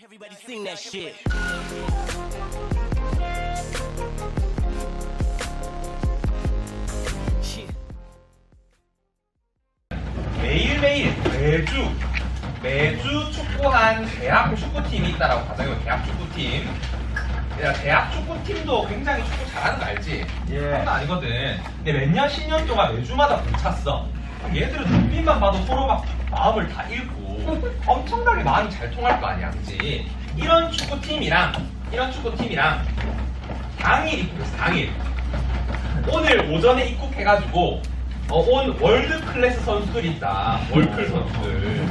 Everybody sing that shit. 매일매일 매주 축구한 대학 축구팀이 있다라고 가정해요. 대학 축구팀. 야, 대학 축구팀도 굉장히 축구 잘하는 거 알지? 그건 아니거든. 근데 몇 년, 10년 동안 매주마다 붙였어. 그럼 얘들은 눈빛만 봐도 서로 막 마음을 다 읽고 엄청나게 마음이 잘 통할 거 아니야, 그치? 이런 축구팀이랑 당일 입국했어, 당일. 오늘 오전에 입국해가지고 온 월드 클래스 선수들이 있다. 월클 선수들.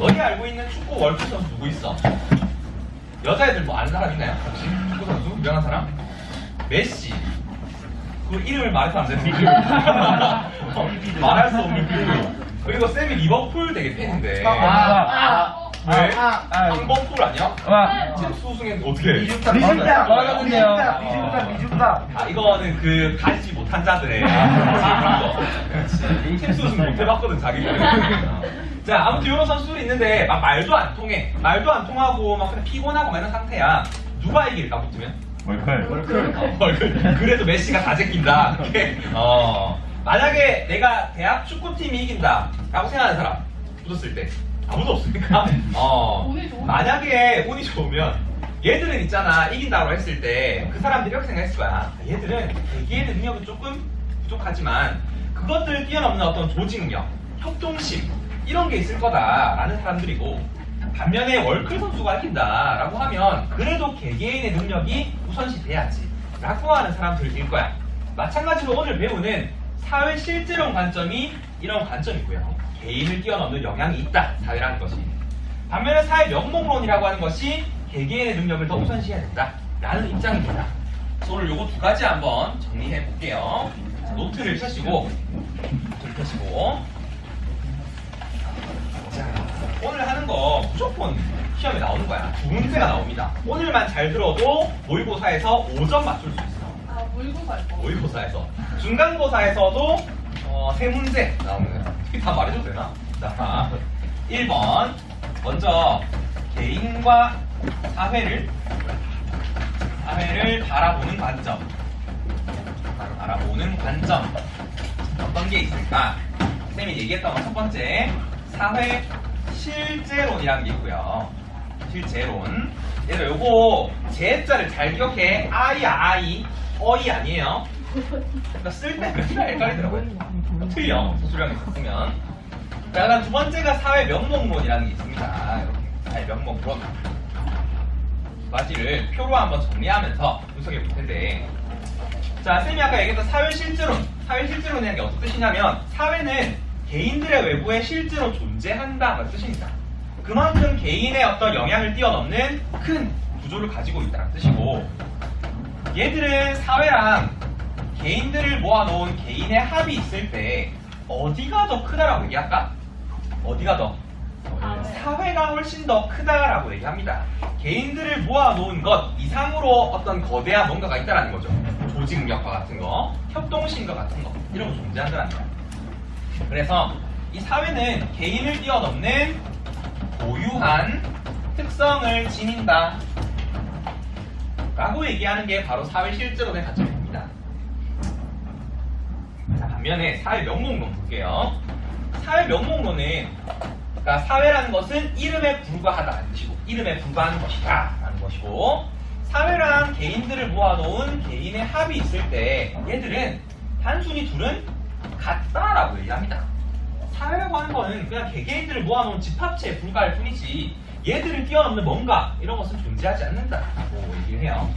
너희 알고 있는 축구 월클 선수 누구 있어? 여자애들 뭐 아는 사람 있나요? 혹시 축구 선수? 유명한 사람? 메시. 그 이름을 말해서 안 되는 이름. 말할 수 없는 그 이름. 그리고 쌤이 리버풀 되게 팬인데. 왜? 황범풀 아니야? 챔스 우승했는데 어떻게 해? 미줍다. 이거는 그 가지 못한 자들의 그런 거. 챔스 우승 못 해봤거든 자기가. 자, 아무튼 이런 선수들이 있는데 막 말도 안 통해. 말도 안 통하고 막 그냥 피곤하고 막 이런 상태야. 누가 이길까 붙으면? 월클. 그래도 메시가 다 제낀다. 만약에 내가 대학 축구팀이 이긴다 라고 생각하는 사람 붙었을 때 아무도 없으니까 만약에 운이 좋으면 얘들은 있잖아, 이긴다고 했을 때 그 사람들이 이렇게 생각했을 거야. 얘들은 대기의 능력은 조금 부족하지만 그것들을 뛰어넘는 어떤 조직 능력, 협동심 이런 게 있을 거다라는 사람들이고, 반면에 월클 선수가 이긴다라고 하면 그래도 개개인의 능력이 우선시 돼야지 라고 하는 사람들일 거야. 마찬가지로 오늘 배우는 사회 실제론 관점이 이런 관점이고요. 개인을 뛰어넘는 영향이 있다, 사회라는 것이. 반면에 사회 명목론이라고 하는 것이 개개인의 능력을 더 우선시해야 된다라는 입장입니다. 그래서 오늘 요거 두 가지 한번 정리해 볼게요. 자, 노트를 펴시고 자, 오늘 하는 거 무조건 시험에 나오는 거야. 두 문제가 나옵니다. 오늘만 잘 들어도 모의고사에서 5점 맞출 수 있어. 모의고사에서. 중간고사에서도 세 문제 나옵니다. 다 말해줘도 되나? 자, 1번. 먼저 개인과 사회를 바라보는 관점. 어떤 게 있을까? 쌤이 얘기했던 건 첫 번째, 사회 실제론이라는 게 있고요. 실제론. 얘들 요거 제자를 잘 기억해. 아이, 어이 아니에요. 그러니까 쓸 때 맨날 헷갈리더라고요. 틀려, 소수령이 있으면. 자, 그다음 두 번째가 사회 명목론이라는 게 있습니다. 이렇게 사회 명목론. 두 가지를 표로 한번 정리하면서 분석해 볼 텐데, 자, 쌤이 아까 얘기했던 사회 실제론이라는 게 어떤 뜻이냐면, 사회는 개인들의 외부에 실제로 존재한다는 뜻입니다. 그만큼 개인의 어떤 영향을 뛰어넘는 큰 구조를 가지고 있다는 뜻이고, 얘들은 사회랑 개인들을 모아놓은 개인의 합이 있을 때 어디가 더 크다라고 얘기할까? 어디가 더? 사회가 훨씬 더 크다라고 얘기합니다. 개인들을 모아놓은 것 이상으로 어떤 거대한 뭔가가 있다라는 거죠. 조직 능력과 같은 거, 협동심과 같은 거, 이런 거 존재한다는 거야. 그래서 이 사회는 개인을 뛰어넘는 고유한 특성을 지닌다 라고 얘기하는 게 바로 사회 실제론의 관점입니다. 자, 반면에 사회 명목론 볼게요. 사회 명목론은, 그러니까 사회라는 것은 이름에 불과하다는 뜻이고, 이름에 불과한 것이다 라는 것이고, 사회랑 개인들을 모아놓은 개인의 합이 있을 때 얘들은 단순히 둘은 같다라고 얘기합니다. 사회라고 하는 거는 그냥 개개인들을 모아놓은 집합체에 불과할 뿐이지 얘들을 뛰어넘는 뭔가 이런 것은 존재하지 않는다라고 얘기를 해요.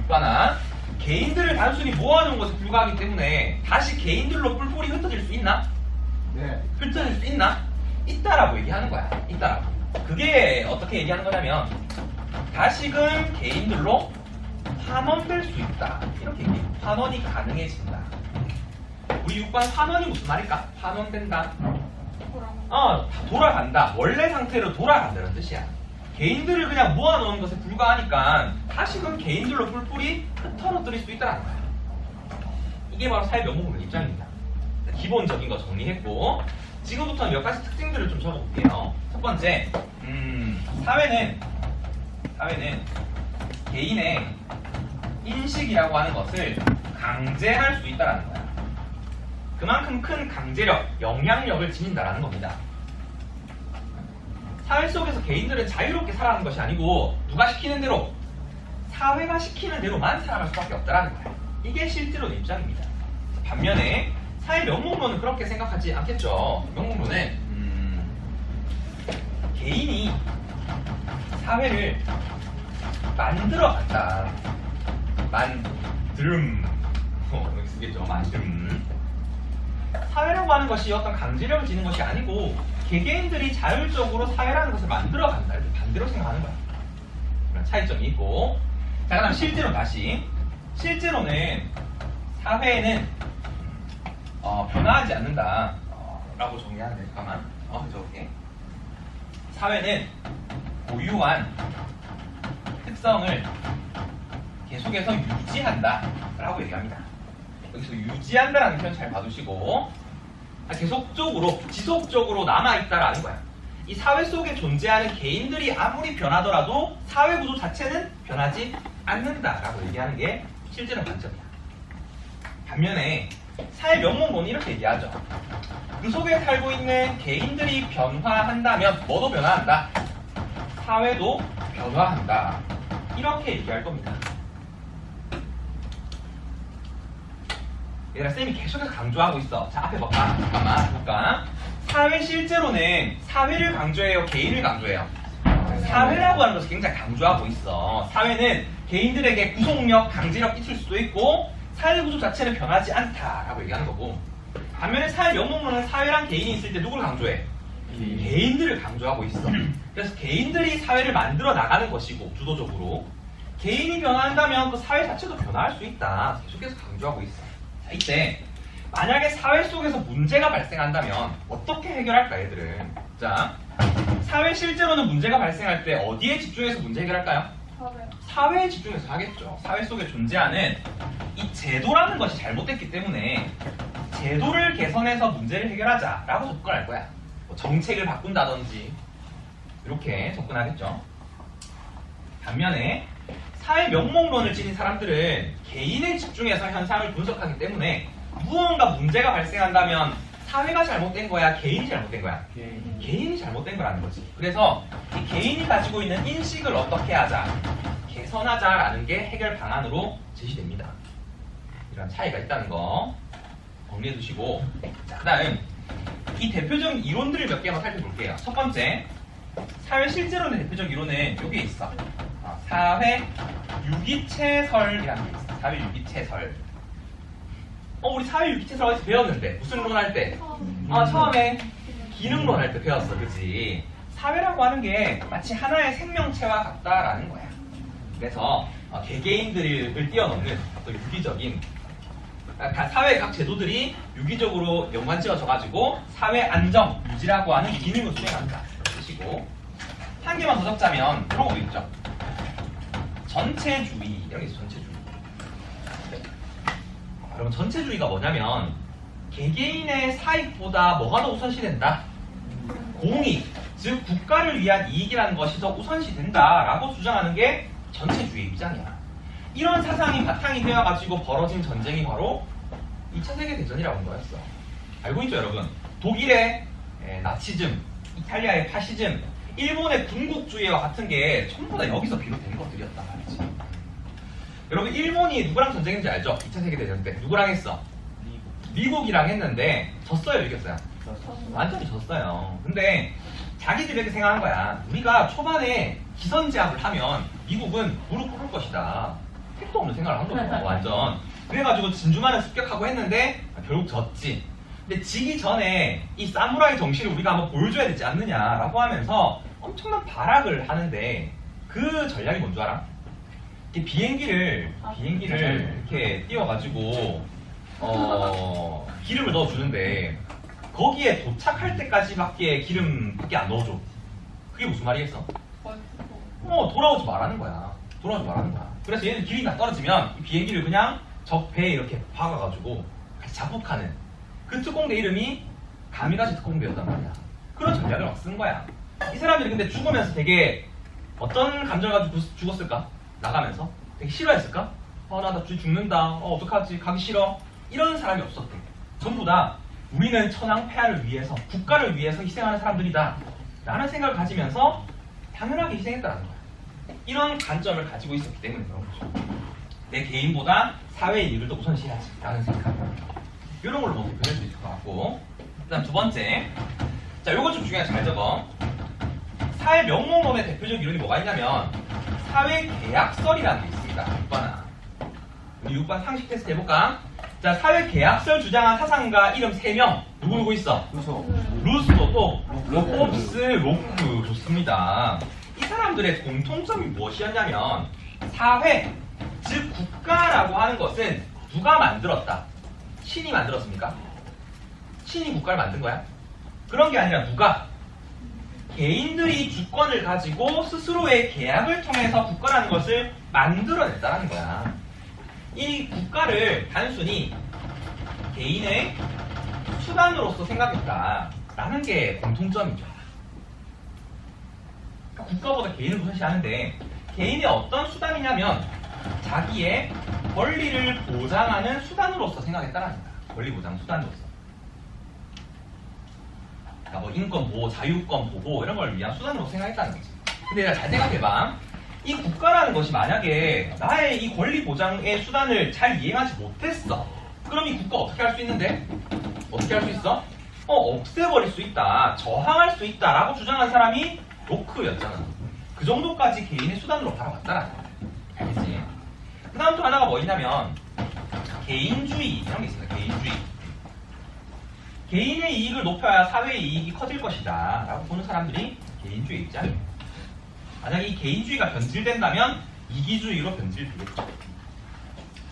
6번아, 개인들을 단순히 모아놓은 것에 불과하기 때문에 다시 개인들로 뿔뿔이 흩어질 수 있나? 네. 흩어질 수 있나? 있다라고 얘기하는 거야. 있다라고. 그게 어떻게 얘기하는 거냐면, 다시금 개인들로 환원될 수 있다, 이렇게 얘기해요. 환원이 가능해진다. 우리 6번 환원이 무슨 말일까? 환원된다. 돌아간다. 원래 상태로 돌아간다는 뜻이야. 개인들을 그냥 모아놓은 것에 불과하니까 다시금 개인들로 뿔뿔이 흩어뜨릴 수 있다는 거야. 이게 바로 사회 명목론의 입장입니다. 기본적인 거 정리했고, 지금부터는 몇 가지 특징들을 좀 적어볼게요. 첫 번째, 사회는 사회는 개인의 인식이라고 하는 것을 강제할 수 있다는 거야. 그만큼 큰 강제력, 영향력을 지닌다라는 겁니다. 사회 속에서 개인들은 자유롭게 살아가는 것이 아니고 누가 시키는 대로, 사회가 시키는 대로만 살아갈 수밖에 없다는 거야. 이게 실제로의 입장입니다. 반면에 사회 명목론은 그렇게 생각하지 않겠죠. 명목론은 개인이 사회를 만들어 간다. 여기 쓰겠죠. 사회라고 하는 것이 어떤 강제력을 지는 것이 아니고 개개인들이 자율적으로 사회라는 것을 만들어 간다. 이렇게 반대로 생각하는 거야. 그런 차이점이 있고. 자, 그 다음 실제로 다시. 실제로는 사회는 변화하지 않는다. 라고 정리하는데, 잠깐만. 적을게. 사회는 고유한 특성을 계속해서 유지한다. 라고 얘기합니다. 여기서 유지한다라는 표현 잘 봐두시고, 계속적으로, 지속적으로 남아있다라는 거야. 이 사회 속에 존재하는 개인들이 아무리 변하더라도 사회 구조 자체는 변하지 않는다라고 얘기하는 게 실제로 관점이야. 반면에 사회 명목론이 이렇게 얘기하죠. 그 속에 살고 있는 개인들이 변화한다면 뭐도 변화한다. 사회도 변화한다. 이렇게 얘기할 겁니다. 얘들아, 쌤이 계속해서 강조하고 있어. 자, 앞에 봐봐. 잠깐만 볼까. 사회 실제로는 사회를 강조해요, 개인을 강조해요? 사회라고 하는 것을 굉장히 강조하고 있어. 사회는 개인들에게 구속력, 강제력 끼칠 수도 있고 사회 구조 자체는 변하지 않다라고 얘기하는 거고, 반면에 사회 명목론은 사회랑 개인이 있을 때 누구를 강조해? 개인들을 강조하고 있어. 그래서 개인들이 사회를 만들어 나가는 것이고, 주도적으로 개인이 변화한다면 그 사회 자체도 변화할 수 있다. 계속해서 강조하고 있어. 자, 이때 만약에 사회 속에서 문제가 발생한다면 어떻게 해결할까, 얘들은? 자, 사회 실제로는 문제가 발생할 때 어디에 집중해서 문제 해결할까요? 사회에 집중해서 하겠죠. 사회 속에 존재하는 이 제도라는 것이 잘못됐기 때문에 제도를 개선해서 문제를 해결하자라고 접근할 거야. 뭐 정책을 바꾼다든지 이렇게 접근하겠죠. 반면에 사회 명목론을 지닌 사람들은 개인에 집중해서 현상을 분석하기 때문에 무언가 문제가 발생한다면 사회가 잘못된 거야, 개인이 잘못된 거야? 개인이 잘못된 거라는 거지. 그래서 이 개인이 가지고 있는 인식을 어떻게 하자, 개선하자라는 게 해결 방안으로 제시됩니다. 이런 차이가 있다는 거 정리해 두시고, 자, 그 다음 이 대표적인 이론들을 몇 개만 살펴볼게요. 첫 번째, 사회 실제로는 대표적 이론은 여기에 있어. 사회 유기체설이라는 게 있어. 사회 유기체설. 우리 사회 유기체설 어디서 배웠는데? 무슨 론 할 때? 처음에 기능론 할 때 배웠어, 그치? 사회라고 하는 게 마치 하나의 생명체와 같다라는 거야. 그래서 개개인들을 뛰어넘는 어떤 유기적인, 사회 각 제도들이 유기적으로 연관지어져가지고 사회 안정, 유지라고 하는 기능을 수행한다. 뜻이고, 한 개만 더 적자면 그런 것도 있죠. 전체주의, 이런 게 있어, 전체주의. 여러분, 전체주의가 뭐냐면 개개인의 사익보다 뭐가 더 우선시 된다? 공익, 즉 국가를 위한 이익이라는 것이 더 우선시 된다라고 주장하는 게 전체주의 입장이야. 이런 사상이 바탕이 되어가지고 벌어진 전쟁이 바로 2차 세계대전이라고 하는 거였어. 알고 있죠, 여러분? 독일의 나치즘, 이탈리아의 파시즘, 일본의 군국주의와 같은 게 전부 다 여기서 비롯된 것들이었단 말이지. 여러분, 일본이 누구랑 전쟁했는지 알죠? 2차 세계대전 때 누구랑 했어? 미국이랑 했는데 졌어요, 이겼어요? 완전히 졌어요. 근데 자기들이 이렇게 생각한 거야. 우리가 초반에 기선제압을 하면 미국은 무릎 꿇을 것이다. 택도 없는 생각을 한 거죠, 완전. 그래가지고 진주만을 습격하고 했는데 결국 졌지. 근데 지기 전에 이 사무라이 정신을 우리가 한번 보여줘야 되지 않느냐라고 하면서 엄청난 발악을 하는데, 그 전략이 뭔 줄 알아? 비행기를 이렇게 띄워가지고 기름을 넣어주는데 거기에 도착할 때까지밖에 기름밖에 안 넣어줘. 그게 무슨 말이겠어? 돌아오지 말라는 거야. 그래서 얘는 기름이 다 떨어지면 이 비행기를 그냥 적 배에 이렇게 박아가지고 같이 자폭하는 그 특공대 이름이 가미가시 특공대였단 말이야. 그런 전략을 막 쓴 거야. 이 사람들이 근데 죽으면서 되게 어떤 감정을 가지고 죽었을까? 나가면서 되게 싫어했을까? 나 죽는다. 어떡하지? 가기 싫어. 이런 사람이 없었대. 전부 다 우리는 천황폐하를 위해서, 국가를 위해서 희생하는 사람들이다 라는 생각을 가지면서 당연하게 희생했다는 거야. 이런 관점을 가지고 있었기 때문에 그런 거죠. 내 개인보다 사회의 이익을 더 우선시해야지 라는 생각. 이런 걸로 뭐 대표할 수 있을 것 같고. 그 다음 두 번째, 자, 요거 좀 중요하게 잘 적어. 사회 명목론의 대표적 이론이 뭐가 있냐면 사회계약설이라는 게 있습니다. 6번아. 우리 6번 상식 테스트 해볼까? 자, 사회계약설 주장한 사상가 이름 3명. 누구 있어? 루소, 또 홉스, 로크. 좋습니다. 이 사람들의 공통점이 무엇이었냐면 사회, 즉 국가라고 하는 것은 누가 만들었다? 신이 만들었습니까? 신이 국가를 만든 거야? 그런 게 아니라 누가? 개인들이 주권을 가지고 스스로의 계약을 통해서 국가라는 것을 만들어냈다는 거야. 이 국가를 단순히 개인의 수단으로서 생각했다라는 게 공통점이죠. 국가보다 개인을 우선시하는데 개인의 어떤 수단이냐면 자기의 권리를 보장하는 수단으로서 생각했다는 거야. 권리 보장 수단으로서. 그러니까 뭐 인권 보호, 자유권 보호 이런 걸 위한 수단으로 생각했다는 거지. 근데 잘 생각해봐. 이 국가라는 것이 만약에 나의 이 권리 보장의 수단을 잘 이행하지 못했어. 그럼 이 국가 어떻게 할 수 있는데? 어떻게 할 수 있어? 없애버릴 수 있다. 저항할 수 있다. 라고 주장한 사람이 로크였잖아. 그 정도까지 개인의 수단으로 바라봤다라는 거야. 알겠지? 그 다음 또 하나가 뭐냐면 개인주의 이런 게 있습니다. 개인주의. 개인의 이익을 높여야 사회의 이익이 커질 것이다 라고 보는 사람들이 개인주의 입장이에요. 만약에 이 개인주의가 변질된다면 이기주의로 변질되겠죠.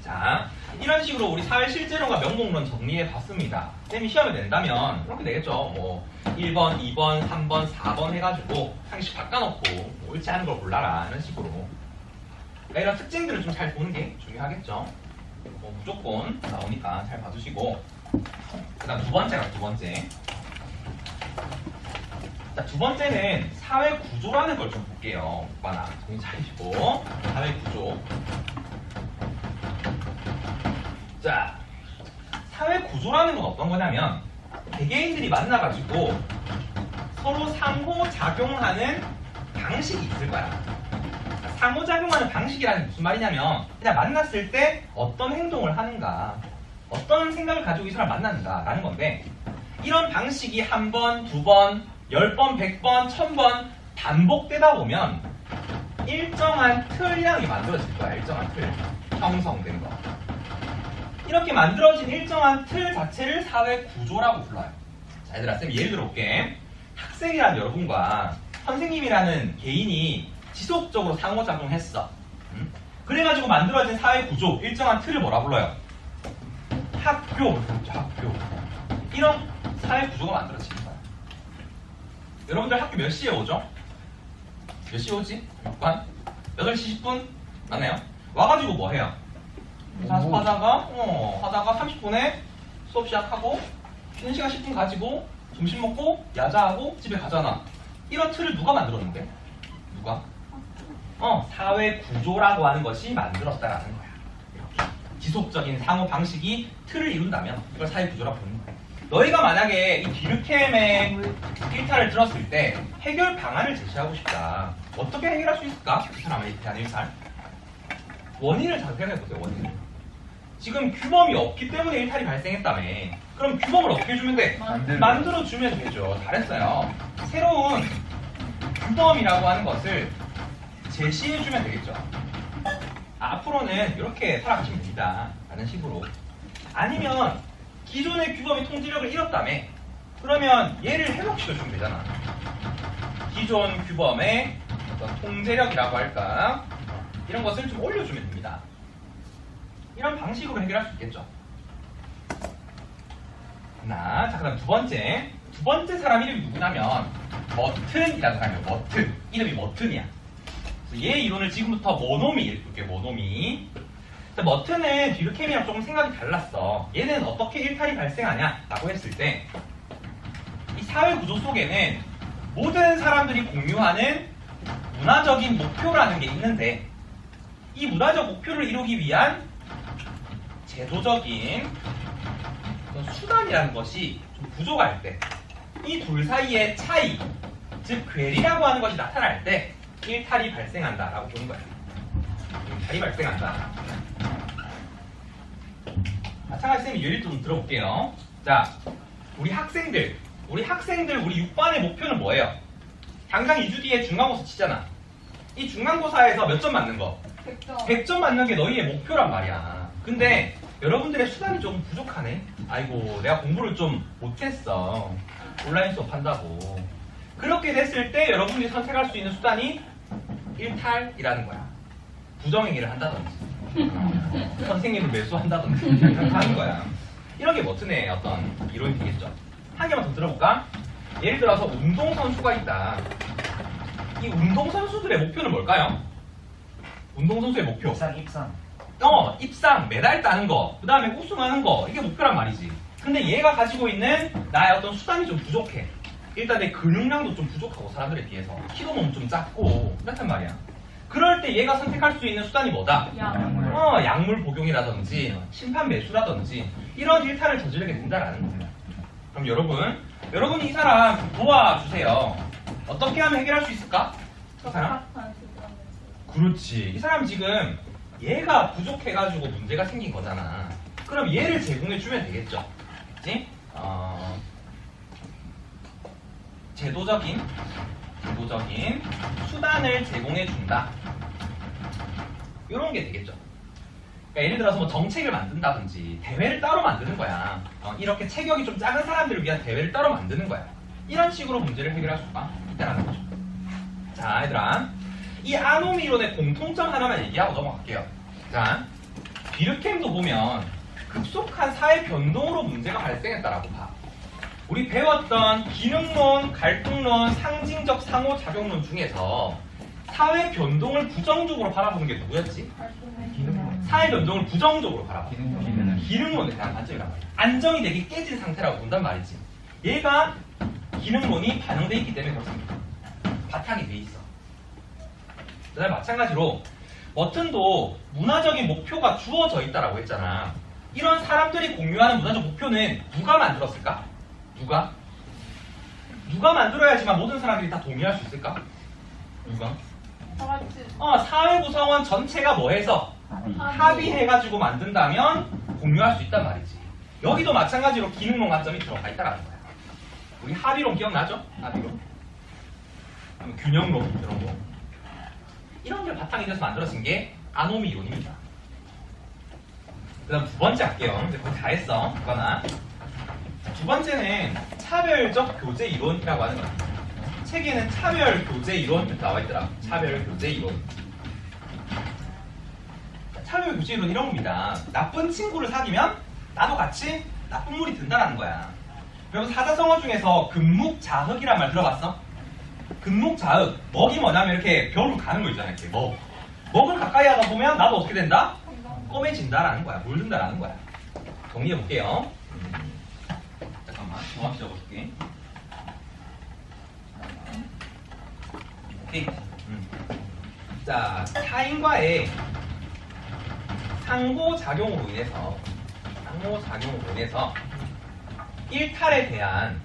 자, 이런 식으로 우리 사회 실제론과 명목론 정리해 봤습니다. 쌤이 시험에 낸다면 이렇게 되겠죠. 뭐 1번, 2번, 3번, 4번 해가지고 상식 바꿔놓고 뭐 일치하는 걸 골라라 이런 식으로. 그러니까 이런 특징들을 좀 잘 보는 게 중요하겠죠. 뭐 무조건 나오니까 잘 봐주시고. 그 다음 두 번째가 두 번째. 자, 두 번째는 사회 구조라는 걸 좀 볼게요. 오빠나 정신 차리시고. 사회 구조. 자, 사회 구조라는 건 어떤 거냐면 개개인들이 만나가지고 서로 상호작용하는 방식이 있을 거야. 상호작용하는 방식이라는 게 무슨 말이냐면 그냥 만났을 때 어떤 행동을 하는가, 어떤 생각을 가지고 이 사람을 만나는가 라는 건데 이런 방식이 한 번, 두 번, 10번, 100번, 1000번 반복되다 보면 일정한 틀이라는 게 만들어질 거야. 일정한 틀. 형성된 거. 이렇게 만들어진 일정한 틀 자체를 사회 구조라고 불러요. 자, 얘들아, 쌤 예를 들어볼게. 학생이라는 여러분과 선생님이라는 개인이 지속적으로 상호작용했어. 그래가지고 만들어진 사회 구조, 일정한 틀을 뭐라 불러요? 학교. 이런 사회 구조가 만들어지는 거야. 여러분들 학교 몇 시에 오죠? 몇 시에 오지? 8시 10분? 맞나요? 와가지고 뭐 해요? 하다가 30분에 수업 시작하고 쉬는 시간 10분 가지고 점심 먹고 야자하고 집에 가잖아. 이런 틀을 누가 만들었는데? 누가? 사회 구조라고 하는 것이 만들었다라는 거야. 이렇게 지속적인 상호 방식이 틀을 이룬다면 이걸 사회 구조라고 부르는 거야. 너희가 만약에 이 디르켐의 일탈을 들었을 때 해결 방안을 제시하고 싶다. 어떻게 해결할 수 있을까? 그 사람의 대한 일탈. 원인을 잘 생각해보세요. 원인을. 지금 규범이 없기 때문에 일탈이 발생했다며. 그럼 규범을 어떻게 해주면 돼? 만들어주면 되죠. 잘했어요. 새로운 규범이라고 하는 것을 제시해주면 되겠죠. 앞으로는 이렇게 살아가시면 됩니다. 라는 식으로. 아니면 기존의 규범이 통제력을 잃었다며. 그러면 얘를 회복시켜주면 되잖아. 기존 규범의 어떤 통제력이라고 할까? 이런 것을 좀 올려주면 됩니다. 이런 방식으로 해결할 수 있겠죠. 자, 그다음 두 번째 사람 이름이 누구냐면 머튼이라는 사람이에요. 머튼. 이름이 머튼이야. 얘 이론을 지금부터 모노미 읽을게. 모노미. 머튼은 디르켐이랑 조금 생각이 달랐어. 얘는 어떻게 일탈이 발생하냐라고 했을 때 이 사회 구조 속에는 모든 사람들이 공유하는 문화적인 목표라는 게 있는데 이 문화적 목표를 이루기 위한 제도적인 어떤 수단이라는 것이 좀 부족할 때 이 둘 사이의 차이, 즉 괴리라고 하는 것이 나타날 때 일탈이 발생한다라고 보는 거예요. 일탈이 발생한다. 마찬가지 쌤이 예를 좀 들어볼게요. 자, 우리 학생들 우리 6반의 목표는 뭐예요? 당장 2주 뒤에 중간고사 치잖아. 이 중간고사에서 몇 점 맞는 거? 100점. 100점 맞는 게 너희의 목표란 말이야. 근데 여러분들의 수단이 조금 부족하네. 아이고, 내가 공부를 좀 못했어. 온라인 수업 한다고. 그렇게 됐을 때 여러분이 선택할 수 있는 수단이 일탈이라는 거야. 부정행위를 한다든지 선생님을 매수한다든지 하는 거야. 이런 게 뭐트네 어떤 이론이 되겠죠. 한 개만 더 들어볼까? 예를 들어서 운동선수가 있다. 이 운동선수들의 목표는 뭘까요? 운동선수의 목표. 입상, 메달 따는 거, 그 다음에 우승하는 거, 이게 목표란 말이지. 근데 얘가 가지고 있는 나의 어떤 수단이 좀 부족해. 일단 내 근육량도 좀 부족하고, 사람들에 비해서. 키도 너무 좀 작고, 그렇단 말이야. 그럴 때 얘가 선택할 수 있는 수단이 뭐다? 약물 복용이라든지, 심판 매수라든지, 이런 일탈을 저지르게 된다라는 거예요. 그럼 여러분이 이 사람 도와주세요. 어떻게 하면 해결할 수 있을까? 그 사람? 그렇지. 이 사람 지금 얘가 부족해가지고 문제가 생긴 거잖아. 그럼 얘를 제공해주면 되겠죠. 그치? 제도적인 수단을 제공해준다. 이런 게 되겠죠. 그러니까 예를 들어서 뭐 정책을 만든다든지 대회를 따로 만드는 거야. 이렇게 체격이 좀 작은 사람들을 위한 대회를 따로 만드는 거야. 이런 식으로 문제를 해결할 수가 있다는 거죠. 자, 얘들아. 이 아노미 이론의 공통점 하나만 얘기하고 넘어갈게요. 자, 비르켐도 보면 급속한 사회 변동으로 문제가 발생했다라고 봐. 우리 배웠던 기능론, 갈등론, 상징적 상호작용론 중에서 사회 변동을 부정적으로 바라보는 게 누구였지? 사회 변동을 부정적으로 바라보는 기능론에 대한 관점이란 말이야. 안정이 되게 깨진 상태라고 본단 말이지. 얘가 기능론이 반영돼 있기 때문에 그렇습니다. 바탕이 돼 있어. 그다음에 마찬가지로 워튼도 문화적인 목표가 주어져 있다라고 했잖아. 이런 사람들이 공유하는 문화적 목표는 누가 만들었을까? 누가 만들어야지만 모든 사람들이 다 동의할 수 있을까? 누가? 사회 구성원 전체가 뭐 해서? 합의해가지고 만든다면 공유할 수 있단 말이지. 여기도 마찬가지로 기능론 관점이 들어가 있다라는 거야. 우리 합의론 기억나죠? 합의론. 균형론 이런 거. 이런 게 바탕이 돼서 만들어진 게 아노미 이론입니다. 그 다음 두 번째 할게요. 이제 거의 다 했어. 그거나. 두 번째는 차별적 교제 이론이라고 하는 거야. 책에는 차별 교제 이론 이렇게 나와 있더라. 차별 교제 이론. 차별 교제 이론 이런 겁니다. 나쁜 친구를 사귀면 나도 같이 나쁜 물이 든다라는 거야. 그리고 사자성어 중에서 금묵자흑이란 말 들어봤어? 금묵자흑. 먹이 뭐냐면 이렇게 벼로 가는 거 있잖아. 이렇게 먹을 가까이 하다 보면 나도 어떻게 된다? 꼬매진다라는 거야. 물든다라는 거야. 정리해 볼게요. 잠깐만. 정확히 적어줄게. 오케이. 자, 타인과의 상호작용으로 인해서 일탈에 대한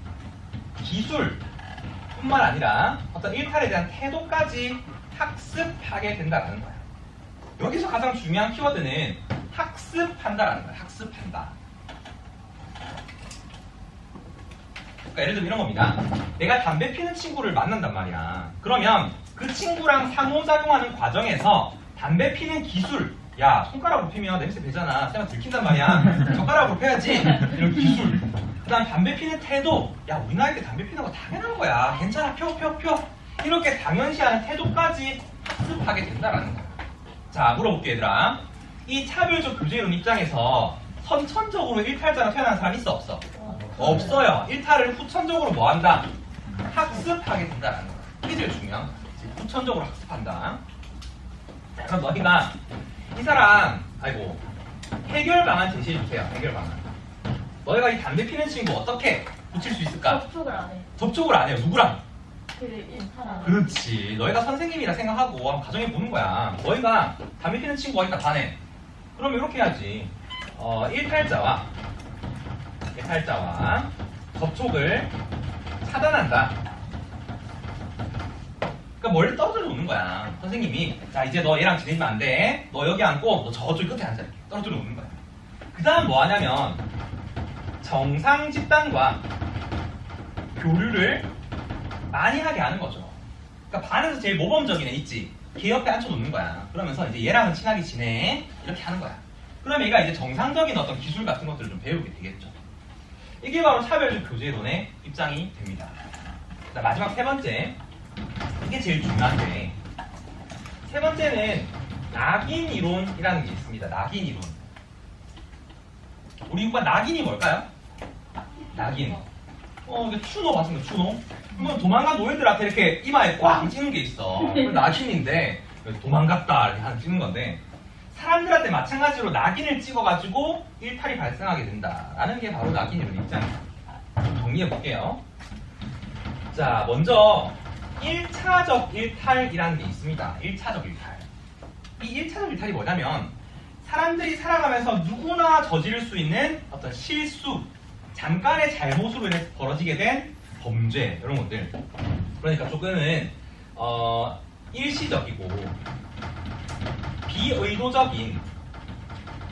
기술뿐만 아니라 어떤 일탈에 대한 태도까지 학습하게 된다는 거야. 여기서 가장 중요한 키워드는 학습한다라는 거야. 학습한다. 그러니까 예를 들면 이런 겁니다. 내가 담배 피는 친구를 만난단 말이야. 그러면 그 친구랑 상호작용하는 과정에서 담배 피는 기술, 야 손가락으로 피면 냄새 배잖아. 쌤아 들킨단 말이야. 젓가락으로 펴야지. 이런 기술. 그 다음 담배 피는 태도, 야 우리 나이 때 담배 피는 거 당연한 거야. 괜찮아 펴. 이렇게 당연시하는 태도까지 학습하게 된다라는 거야. 자, 물어볼게 얘들아. 이 차별적 교제이론 입장에서 선천적으로 일탈자가 태어난 사람 있어 없어? 없어요. 일탈을 후천적으로 뭐 한다? 학습하게 된다는 거야. 이게 제일 중요한 거야. 후천적으로 학습한다. 자, 그럼 너희가 이 사람 해결 방안 제시해 주세요. 해결 방안. 너희가 이 담배 피는 친구 어떻게 고칠 수 있을까? 접촉을 안 해. 접촉을 안 해요. 누구랑? 일탈하는. 그렇지. 너희가 선생님이라 생각하고 한번 가정해 보는 거야. 너희가 담배 피는 친구가 있다 반에. 그럼 이렇게 해야지. 일탈자와 접촉을 차단한다. 그러니까 멀리 떨어져 놓는 거야. 선생님이 자 이제 너 얘랑 지내면 안 돼. 너 여기 앉고 너 저쪽 끝에 앉아 이렇게 떨어져 놓는 거야. 그 다음 뭐 하냐면 정상 집단과 교류를 많이 하게 하는 거죠. 그러니까 반에서 제일 모범적인 애 있지. 걔 옆에 앉혀놓는 거야. 그러면서 이제 얘랑은 친하게 지내 이렇게 하는 거야. 그럼 얘가 이제 정상적인 어떤 기술 같은 것들을 좀 배우게 되겠죠. 이게 바로 차별적 교제론의 입장이 됩니다. 자, 마지막 세 번째. 이게 제일 중요한데 세 번째는 낙인 이론이라는 게 있습니다. 낙인 이론. 우리 이과 낙인이 뭘까요? 낙인. 이게 추노 봤습니까? 추노? 그러면 도망간 노예들한테 이렇게 이마에 꽉 찍는 게 있어. 낙인인데 도망갔다 이렇게 하는 찍는 건데 사람들한테 마찬가지로 낙인을 찍어가지고 일탈이 발생하게 된다라는 게 바로 낙인 이론 입장입니다. 좀 정리해 볼게요. 자, 먼저 1차적 일탈이라는 게 있습니다. 1차적 일탈. 이 1차적 일탈이 뭐냐면 사람들이 살아가면서 누구나 저지를 수 있는 어떤 실수, 잠깐의 잘못으로 인해서 벌어지게 된 범죄 이런 것들. 그러니까 조금은 일시적이고 비의도적인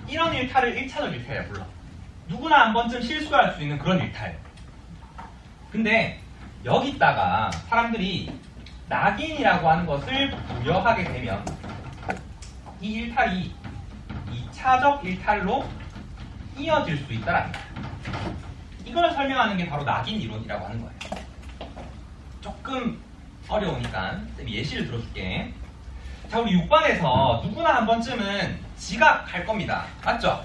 이런 일탈을 1차적 일탈이라고 불러. 누구나 한 번쯤 실수할 수 있는 그런 일탈. 근데 여기다가 사람들이 낙인이라고 하는 것을 부여하게 되면 이 일탈이 2차적 일탈로 이어질 수 있다라는 거예요. 이걸 설명하는 게 바로 낙인 이론이라고 하는 거예요. 조금 어려우니까 쌤이 예시를 들어줄게. 자, 우리 6반에서 누구나 한 번쯤은 지각할 겁니다. 맞죠?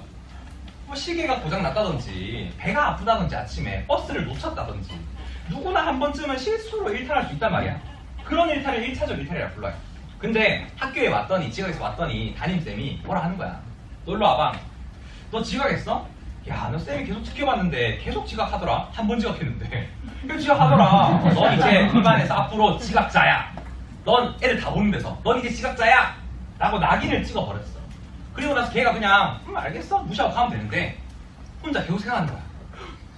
뭐 시계가 고장났다든지 배가 아프다든지 아침에 버스를 놓쳤다든지 누구나 한 번쯤은 실수로 일탈할 수 있단 말이야. 그런 일탈을 1차적 일탈이라고 불러요. 근데 학교에 왔더니 지각해서 왔더니 담임쌤이 뭐라 하는 거야. 너 일로 와봐. 너 지각했어? 야, 너 쌤이 계속 지켜봤는데 계속 지각하더라. 한 번 지각했는데 계속 지각하더라. 넌 이제 이 반에서 앞으로 지각자야. 넌 애들 다 보는 데서 넌 이제 지각자야 라고 낙인을 찍어버렸어. 그리고 나서 걔가 그냥 알겠어 무시하고 가면 되는데 혼자 계속 생각하는 거야.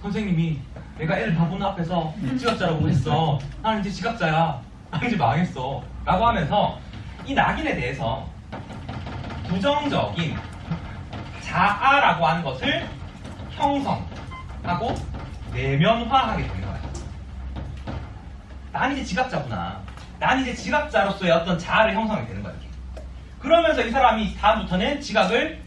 선생님이 내가 애들 다 보는 앞에서 지각자라고 했어. 나는 이제 지각자야. 나 이제 망했어 라고 하면서 이 낙인에 대해서 부정적인 자아라고 하는 것을 형성하고 내면화하게 되는 거야. 난 이제 지각자구나. 난 이제 지각자로서의 어떤 자아를 형성하게 되는 거야. 이렇게. 그러면서 이 사람이 다음부터는 지각을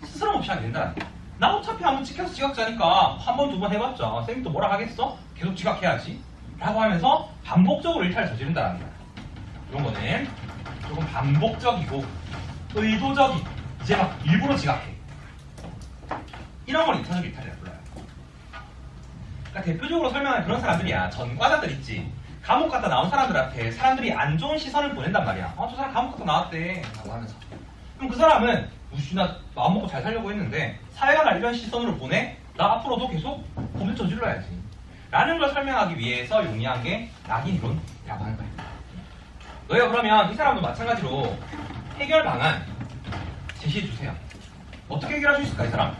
스스럼 없이 하게 된다는 거야. 나 어차피 한번 찍혀서 지각자니까 한 번, 두 번 해봤자 쌤이 또 뭐라 하겠어? 계속 지각해야지 라고 하면서 반복적으로 일탈을 저지른다는 거야. 이런 거는 조금 반복적이고 의도적인 이제 막 일부러 지각해. 이런 걸 2차적 일탈이라고 불러요. 그러니까 대표적으로 설명하는 그런 사람들이야. 전과자들 있지. 감옥 갔다 나온 사람들한테 사람들이 안 좋은 시선을 보낸단 말이야. 저 사람 감옥 갔다 나왔대 라고 하면서. 그럼 그 사람은 나 마음 먹고 잘 살려고 했는데 사회가 날 이런 시선으로 보내? 나 앞으로도 계속 범죄 저질러야지 라는 걸 설명하기 위해서 용이한 게 낙인 이론이라고 하는 거야. 너희가 그러면 이 사람도 마찬가지로 해결 방안 제시해 주세요. 어떻게 해결할 수 있을까 이 사람?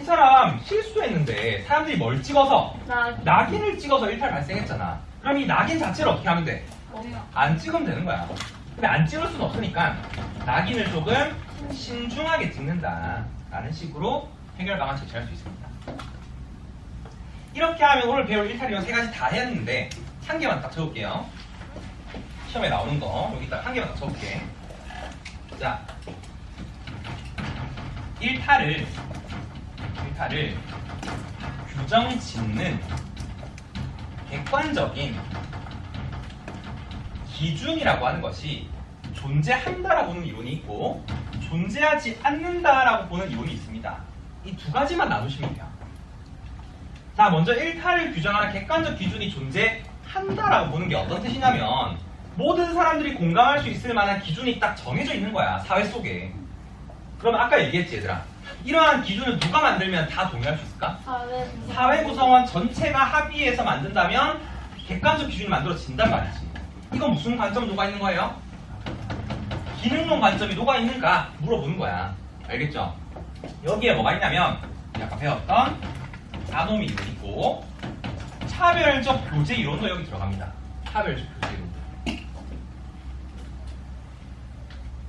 이 사람 실수했는데 사람들이 뭘 찍어서 낙인을 찍어서 일탈 발생했잖아. 그럼 이 낙인 자체를 어떻게 하면 돼? 안 찍으면 되는 거야. 근데 안 찍을 수는 없으니까 낙인을 조금 신중하게 찍는다 라는 식으로 해결 방안 제시할 수 있습니다. 이렇게 하면 오늘 배울 일탈 이론 3가지 다 했는데 한 개만 딱 적을게요. 시험에 나오는 거 여기 딱 한 개만 딱 적을게. 자, 일탈을 규정 짓는 객관적인 기준이라고 하는 것이 존재한다라고 보는 이론이 있고 존재하지 않는다라고 보는 이론이 있습니다. 이 두 가지만 나누시면 돼요. 자, 먼저 일탈을 규정하는 객관적 기준이 존재한다라고 보는 게 어떤 뜻이냐면 모든 사람들이 공감할 수 있을 만한 기준이 딱 정해져 있는 거야. 사회 속에. 그럼 아까 얘기했지 얘들아. 이러한 기준을 누가 만들면 다 동의할 수 있을까? 사회 구성원 전체가 합의해서 만든다면 객관적 기준이 만들어진단 말이지. 이건 무슨 관점 녹아 있는 거예요? 기능론 관점이 녹아 있는가 물어보는 거야. 알겠죠? 여기에 뭐가 있냐면 아까 배웠던 아노미 이론이 있고 차별적 교제 이론도 여기 들어갑니다. 차별적 교제 이론.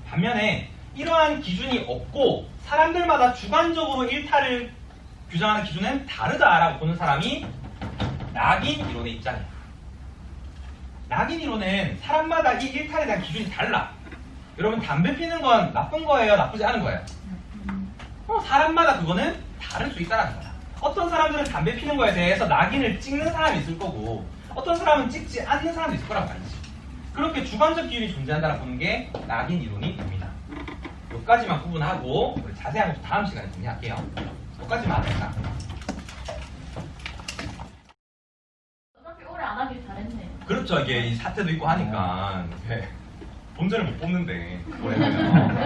반면에 이러한 기준이 없고 사람들마다 주관적으로 일탈을 규정하는 기준은 다르다라고 보는 사람이 낙인 이론의 입장이야. 낙인 이론은 사람마다 이 일탈에 대한 기준이 달라. 여러분 담배 피는 건 나쁜 거예요? 나쁘지 않은 거예요? 사람마다 그거는 다를 수 있다는 거야. 어떤 사람들은 담배 피는 거에 대해서 낙인을 찍는 사람이 있을 거고 어떤 사람은 찍지 않는 사람도 있을 거란 말이지. 그렇게 주관적 기준이 존재한다고 보는 게 낙인 이론이 됩니다. 여기까지만 구분하고 우리 자세한 것도 다음 시간에 정리할게요. 여기까지만 합시다. 어차피 오래 안 하길 잘했네. 그렇죠. 이게 이 사태도 있고 하니까 본전을 못 뽑는데 오래 하면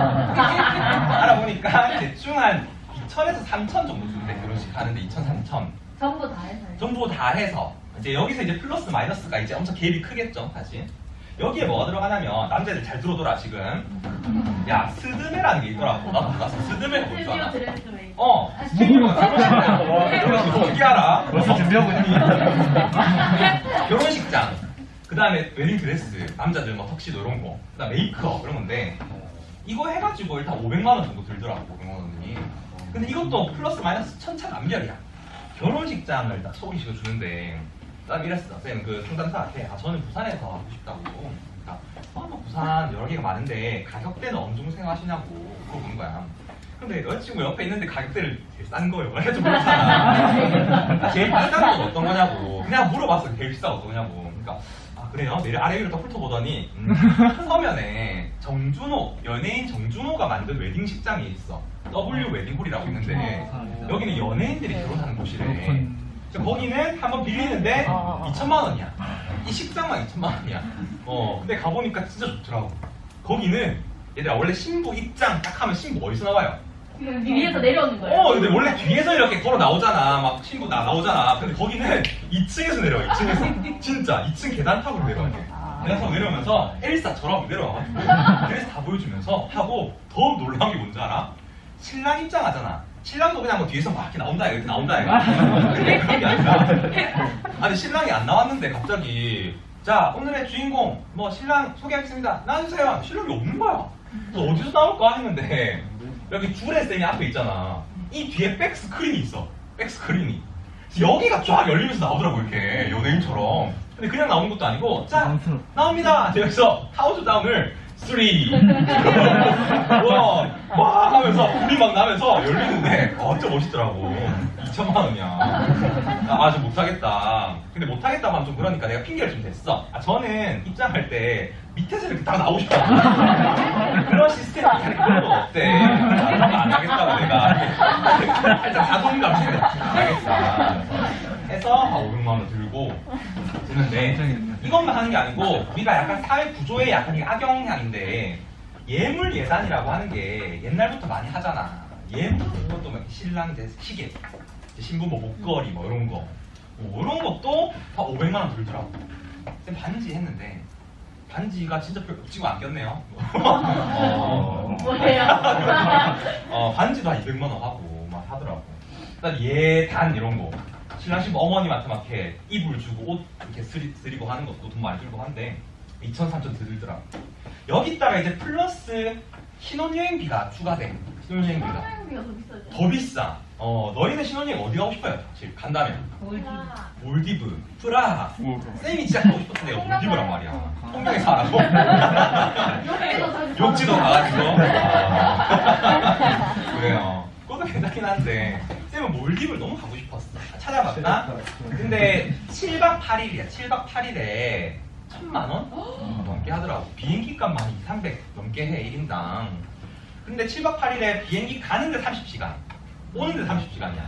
알아보니까 대충 한 2,000에서 3,000 정도 준대. 결혼식 하는데 2,000, 3,000 전부 다 해서. 전부 다 해서 이제 여기서 이제 플러스 마이너스가 이제 엄청 갭이 크겠죠. 사실 여기에 뭐가 들어가냐면 남자들 잘 들어둬라 지금. 야 스드메라는 게 있더라고. 나도 몰랐어. 스드메가 뭔 줄 알아? 드레스웨이. 결혼식 어떻게 알아? 벌써 준비하고 있는 결혼식장, 그 다음에 웨딩드레스, 남자들 뭐 턱시도 이런 거, 그 다음에 메이크업 이런 건데 이거 해가지고 일단 500만 원 정도 들더라고. 500만 원이. 근데 이것도 플러스 마이너스 천차만별이야. 결혼식장을 딱 소개시켜 주는데 난 이랬어. 쌤 그 상담사한테 저는 부산에서 하고 싶다고. 그러니까 뭐 부산 여러 개가 많은데 가격대는 어느 정도 생각하시냐고 물어보는 거야. 근데 여자친구 옆에 있는데 가격대를 제일 싼 거예요. 해도 모르잖아. 제일 비싼 건 어떤 거냐고. 그냥 물어봤어. 제일 비싼 건 어떤 거냐고. 그러니까 그래요? 내를 아래 위로 딱 훑어보더니 서면에 정준호, 연예인 정준호가 만든 웨딩식장이 있어. W 웨딩홀이라고 있는데 여기는 연예인들이 결혼하는 곳이래. 거기는 한번 빌리는데 2천만 원이야. 이 식장만 2천만 원이야. 근데 가보니까 진짜 좋더라고. 거기는 얘들아 원래 신부 입장 딱 하면 신부 어디서 나와요? 위에서 내려오는 거예요. 근데 원래 뒤에서 이렇게 걸어 나오잖아. 막 신부 나오잖아. 근데 거기는 2층에서 내려와. 2층에서. 진짜 2층 계단 타고 내려와. 계단 타고 내려오면서 엘사처럼 내려와가지고 그래서 다 보여주면서 하고 더 놀라운 게 뭔지 알아? 신랑 입장 하잖아. 신랑도 그냥 뭐 뒤에서 막 이렇게 나온다 이렇게 나온다 이거. 근데 그런 게 아니라 아니 신랑이 안 나왔는데 갑자기 자 오늘의 주인공 뭐 신랑 소개하겠습니다. 나와주세요. 신랑이 없는 거야. 그래서 어디서 나올까 했는데 여기 주례 쌤이 앞에 있잖아. 이 뒤에 백스크린이 있어. 백스크린이. 여기가 쫙 열리면서 나오더라고 이렇게 연예인처럼. 근데 그냥 나오는 것도 아니고 자 나옵니다. 여기서 카운트다운을 3, 2, 1 와 하면서 불이 막 나면서 열리는데 진짜 멋있더라고. 2천만 원이야. 저 못하겠다. 근데 못하겠다고 하면 좀 그러니까 내가 핑계를 좀 댔어. 저는 입장할 때 밑에서 이렇게 딱 나오고 싶어. 그런 시스템이 그런 건 어때? 그런 거안 하겠다고 내가 살짝 자존감 생겨. 안 하겠다. 해서 500만 원 들고 드는데 이것만 하는 게 아니고 우리가 약간 사회 구조에 약간 이게 악영향인데 예물 예산이라고 하는 게 옛날부터 많이 하잖아. 예물 이것도 막 신랑 이제 시계, 신부 뭐 목걸이 뭐 이런 거, 이런 것도 다 500만 원 들더라고. 반지 했는데 반지가 진짜 별로 지금 안 꼈네요. 뭐예요? 반지도 한 200만 원 하고 막 하더라고. 그다음 예단 이런 거. 신랑 신부 어머님한테 막 이렇게 이불 주고 옷 이렇게 쓰리고 하는 것도 돈 많이 들고 한데 2천, 3천 들더라고. 여기다가 이제 플러스 신혼여행비가 추가돼. 신혼여행비가 신혼여행비가 더 비싸죠. 더 비싸. 너희는 신혼여행 어디 가고 싶어요? 사실 간다면 몰디브, 프라하. 쌤이 진짜 가고 싶었던 데가 몰디브란 말이야. 통영에 살아고 욕지도 가가지고 그래요. 그것도 괜찮긴 한데 쌤은 몰디브를 너무 가고 싶었어. 찾아봤다? 근데 7박 8일이야. 7박 8일에 1,000만 원? 넘게 하더라고. 비행기 값만 2, 300 넘게 해 1인당. 근데 7박 8일에 비행기 가는데 30시간 오는데 30시간이야.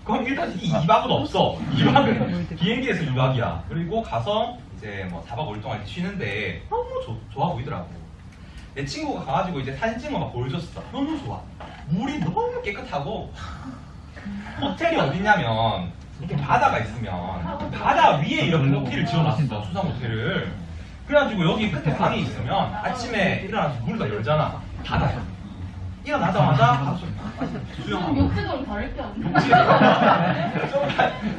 그럼 일단 이 2박은 없어. 2박은 비행기에서 2박이야. 그리고 가서 이제 뭐 4박 5일 동안 쉬는데 너무 좋아 보이더라고. 내 친구가 가가지고 이제 사진 찍은 거 막 보여줬어. 너무 좋아. 물이 너무 깨끗하고 호텔이 어디냐면 이렇게 바다가 있으면 바다 위에 이런 호텔을 지어놨어. 수상 호텔을. 그래가지고 여기 끝에 방이 있으면 아침에 일어나서 문을 다 열잖아. 바다야. 일어나자마자 수영하고. 욕지도로 다를 게 없네.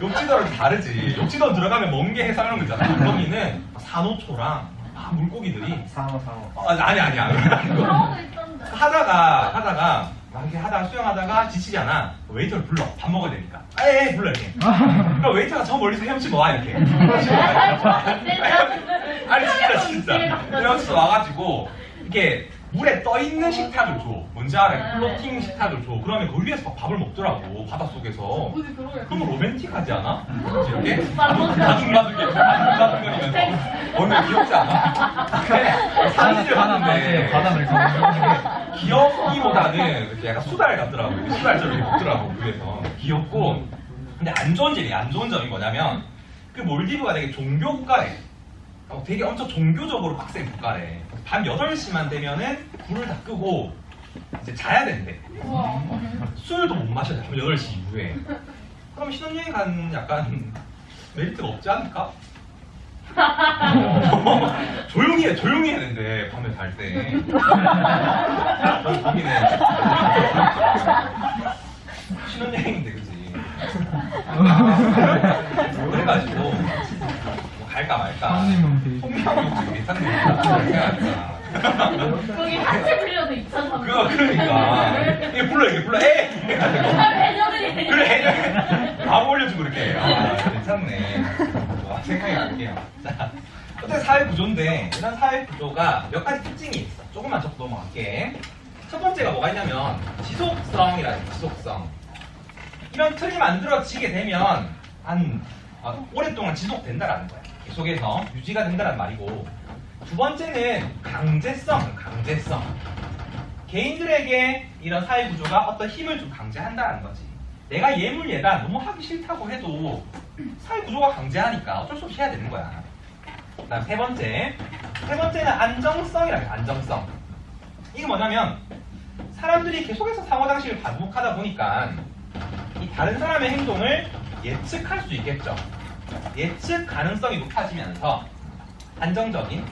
욕지도랑 다르지. 욕지도 들어가면 먼 게 해상하는 거잖아. 여기는 산호초랑 물고기들이. 상어. 아니야. 상어도 있던데. 하다가 막 이렇게 하다가 수영하다가 지치잖아. 웨이터를 불러. 밥 먹어야 되니까. 에이 불러 이렇게. 그러니까 웨이터가 저 멀리서 헤엄치고 와 이렇게. 아니 진짜. 헤엄치고 와가지고 이렇게 물에 떠 있는 식탁을 줘. 뭔지 알아? 플로팅 식탁을 줘. 그러면 그 위에서 막 밥을 먹더라고. 바닷속에서. 어디 그러게. 그럼 로맨틱하지 않아? 이렇게? 맞아. 바둥바둥거리면서. 얼마나 귀엽지 않아? 사진을 봤는데. 바다를 가면. 귀엽기보다는 이렇게 약간 수달 같더라고. 수달처럼 이렇게 먹더라고, 위에서. 귀엽고. 근데 안 좋은 점이 뭐냐면, 그 몰디브가 되게 종교 국가래. 되게 엄청 종교적으로 빡센 국가래. 밤 8시만 되면은 불을 다 끄고 이제 자야 된대. 우와. 술도 못 마셔야 돼. 밤 8시 이후에. 그럼 신혼여행 간 약간 메리트가 없지 않을까? 조용히 해야 되는데 밤에 잘 때. 거기는 신혼여행인데 그지? 그래가지고 뭐 갈까 말까. 형님은 되게. 통영이 지금 괜찮네. 거기 한채 빌려도 2,300원. 그러니까 이게 불러 에이 해녀들이. 그래 밥 올려주고 이렇게 괜찮네. 생각해 볼게요. 자, 어때 사회 구조인데 이런 사회 구조가 몇 가지 특징이 있어. 조금만 적 넘어갈게. 첫 번째가 뭐가 있냐면 지속성이라는 지속성. 이런 틀이 만들어지게 되면 오랫동안 지속된다라는 거야. 계속해서 유지가 된다는 말이고. 두 번째는 강제성. 개인들에게 이런 사회 구조가 어떤 힘을 좀 강제한다는 거지. 내가 예물예단 너무 하기 싫다고 해도 사회 구조가 강제하니까 어쩔 수 없이 해야 되는 거야. 그다음 세 번째는 안정성이라고 해. 안정성. 이게 뭐냐면 사람들이 계속해서 상호작식을 반복하다 보니까 이 다른 사람의 행동을 예측할 수 있겠죠. 예측 가능성이 높아지면서 안정적인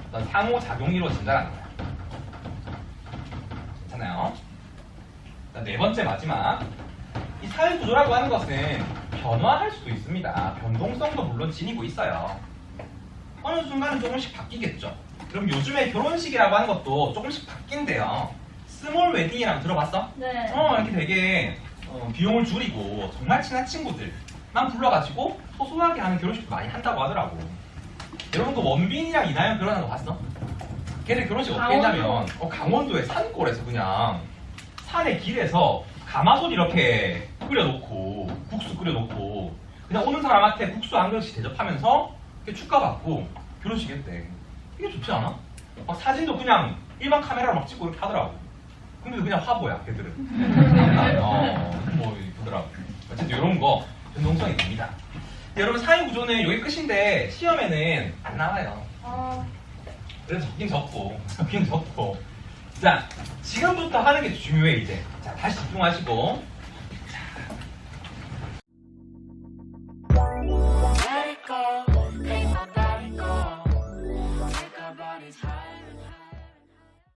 어떤 상호작용이 이루어진다는 거야. 괜찮아요? 네 번째 마지막. 이 사회구조라고 하는 것은 변화할 수도 있습니다. 변동성도 물론 지니고 있어요. 어느 순간은 조금씩 바뀌겠죠. 그럼 요즘에 결혼식이라고 하는 것도 조금씩 바뀐대요. 스몰 웨딩이라고 들어봤어? 네. 이렇게 되게 비용을 줄이고 정말 친한 친구들만 불러가지고 소소하게 하는 결혼식도 많이 한다고 하더라고. 여러분 그 원빈이랑 이나영 결혼한 거 봤어? 걔네 결혼식 어떻게 했냐면 강원도의 산골에서 그냥 산의 길에서 가마솥 이렇게 끓여놓고 국수 끓여놓고 그냥 오는 사람한테 국수 한 그릇씩 대접하면서 이렇게 축가받고 결혼식 했대. 이게 좋지 않아? 막 사진도 그냥 일반 카메라로 막 찍고 이렇게 하더라고. 근데 그냥 화보야 걔들은. 뭐 이쁘더라고. 어쨌든 이런 거 변동성이 됩니다. 여러분 사회구조는 이게 끝인데 시험에는 안 나와요. 그래서 적긴 적고. 자, 지금부터 하는 게 중요해 이제. 자, 다시 집중하시고